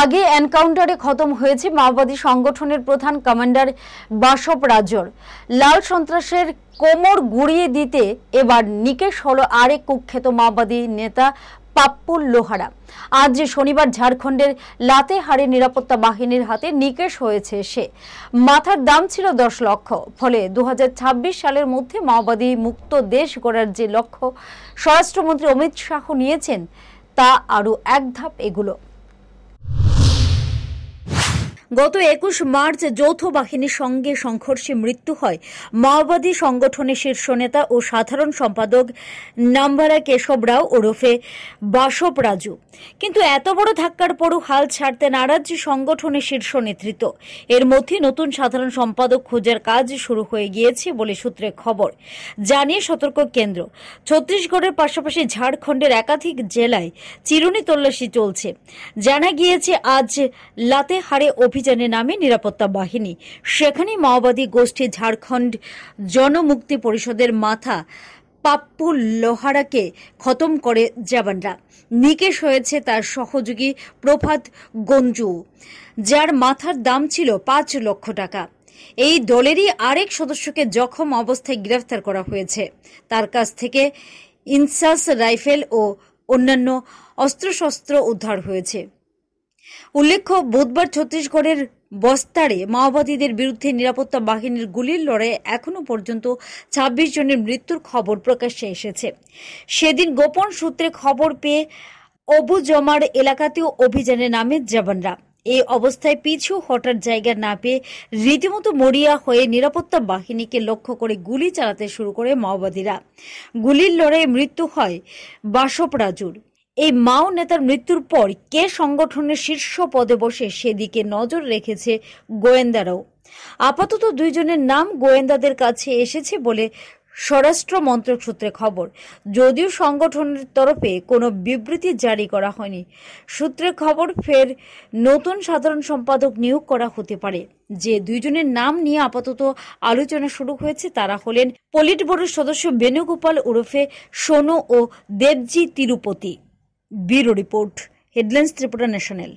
আগে এনকাউন্টারে খতম হয়েছে মাওবাদী সংগঠনের প্রধান কমান্ডার বাসব রাজর। লাল সন্ত্রাসের কোমর গুড়িয়ে দিতে এবার নিকেশ হলো আরেক কুখ্যাত মাওবাদী নেতা পাপ্পু লোহারা। আজ শনিবার ঝাড়খণ্ডের লাতেহারে নিরাপত্তা বাহিনীর হাতে নিকেশ হয়েছে সে। মাথার দাম ছিল 10 লক্ষ। ফলে 2026 সালের মধ্যে মাওবাদী মুক্ত দেশ গড়ার যে লক্ষ্য স্বরাষ্ট্রমন্ত্রী অমিত শাহ নিয়েছেন তা আরও এক ধাপ এগুলো। গত 21 মার্চ যৌথ বাহিনীর সঙ্গে সংঘর্ষে মৃত্যু হয় মাওবাদী সংগঠনের শীর্ষ নেতা ও সাধারণ সম্পাদক নাম্বারা কেশব রাও ওরফে বাসব রাজু। কিন্তু এত বড় ধাক্কার পরও হাল ছাড়তে নারাজ সংগঠনের শীর্ষ নেতৃত্ব। এর মধ্যে নতুন সাধারণ সম্পাদক খোঁজার কাজ শুরু হয়ে গিয়েছে বলে সূত্রে খবর, জানিয়ে সতর্ক কেন্দ্র। ছত্তিশগড়ের পাশাপাশি ঝাড়খণ্ডের একাধিক জেলায় চিরুনি তল্লাশি চলছে। জানা গিয়েছে আজ লাতেহারে অভিযানে নামে নিরাপত্তা বাহিনী। সেখানে মাওবাদী গোষ্ঠী ঝাড়খণ্ড জনমুক্তি পরিষদের মাথা পাপ্পু লোহারাকে খতম করে জওয়ানরা। নিকেশ হয়েছে তার সহযোগী প্রভাত গঞ্জু, যার মাথার দাম ছিল 5 লক্ষ টাকা। এই দলেরই আরেক সদস্যকে জখম অবস্থায় গ্রেফতার করা হয়েছে। তার কাছ থেকে ইনসাস রাইফেল ও অন্যান্য অস্ত্রশস্ত্র উদ্ধার হয়েছে। উল্লেখ্য, বুধবার ছত্তিশগড়ের বস্তারে মাওবাদীদের বিরুদ্ধে নিরাপত্তা বাহিনীর গুলির লড়াইয়ে এখনো পর্যন্ত 26 জনের মৃত্যুর খবর প্রকাশ্যে এসেছে। সেদিন গোপন সূত্রে খবর পেয়ে অবুজমার এলাকাতেও অভিযানে নামে জওয়ানরা। এই অবস্থায় পিছু হটার জায়গা না পেয়ে রীতিমতো মরিয়া হয়ে নিরাপত্তা বাহিনীকে লক্ষ্য করে গুলি চালাতে শুরু করে মাওবাদীরা। গুলির লড়াইয়ে মৃত্যু হয় বাসব রাজুর। এই মাও নেতার মৃত্যুর পর কে সংগঠনের শীর্ষ পদে বসে সেদিকে নজর রেখেছে গোয়েন্দারাও। আপাতত 2 জনের নাম গোয়েন্দাদের কাছে এসেছে বলে স্বরাষ্ট্র মন্ত্রক সূত্রে খবর, যদিও সংগঠনের তরফে কোনো বিবৃতি জারি করা হয়নি। সূত্রে খবর, ফের নতুন সাধারণ সম্পাদক নিয়োগ করা হতে পারে। যে 2 জনের নাম নিয়ে আপাতত আলোচনা শুরু হয়েছে তারা হলেন পলিট ব্যুরোর সদস্য বেণুগোপাল ওরফে সোনু ও Devji Tirupati. Bureau report, headlines Tripura national.